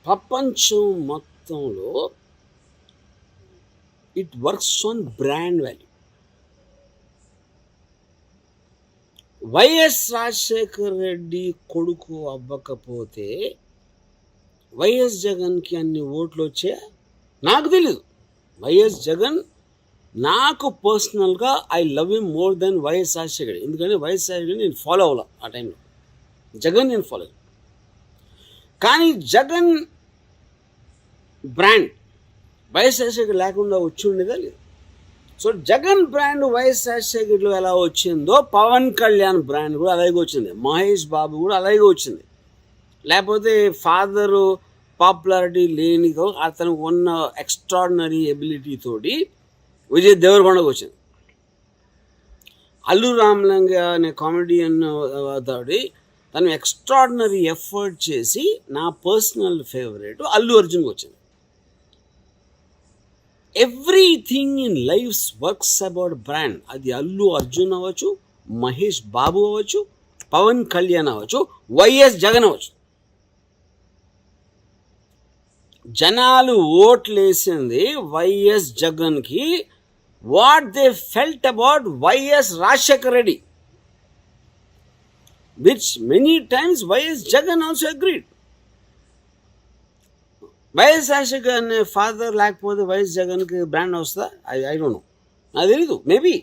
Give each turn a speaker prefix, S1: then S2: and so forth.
S1: ప్రపంచం మొత్తంలో it works on brand value. YS Rajasekhar Reddy కొడుకు అవ్వకపోతే వైఎస్ జగన్కి అన్ని ఓట్లు వచ్చాయా నాకు తెలీదు. వైఎస్ జగన్ నాకు పర్సనల్గా I love him more than YS Rajasekhar. ఎందుకంటే వైఎస్ రాజశేఖర్ నేను ఫాలో అవ్వాల ఆ టైంలో, జగన్ నేను ఫాలో. కానీ జగన్ బ్రాండ్ వైఎస్ రాజశేఖర్ లేకుండా వచ్చి ఉండేదా లేదు. సో జగన్ బ్రాండ్ వైఎస్ రాజశేఖర్లో ఎలా వచ్చిందో పవన్ కళ్యాణ్ బ్రాండ్ కూడా అలాగే వచ్చింది, మహేష్ బాబు కూడా అలాగే వచ్చింది. లేకపోతే ఫాదరు పాపులారిటీ లేనిదో అతనికి ఉన్న ఎక్స్ట్రాడినరీ ఎబిలిటీ తోటి విజయ్ దేవరకొండకు వచ్చింది. అల్లు రామలింగ అనే కామెడియన్ తోటి తను ఎక్స్ట్రాడినరీ ఎఫర్ట్ చేసి నా పర్సనల్ ఫేవరెట్ అల్లు అర్జున్కి వచ్చింది. Everything in life's works about brand. అది అల్లు అర్జున్ అవ్వచ్చు, మహేష్ బాబు అవ్వచ్చు, పవన్ కళ్యాణ్ అవ్వచ్చు, వైఎస్ జగన్ అవ్వచ్చు. జనాలు ఓట్లేసింది వైఎస్ జగన్కి. What they felt about YS Rajasekhar Reddy, which many times YS Jagan also agreed. YS Rajasekhar అనే ఫాదర్ లేకపోతే వైఎస్ జగన్కి బ్రాండ్ వస్తుందా? ఐ డోంట్ నో, నాకు తెలీదు. మేబీ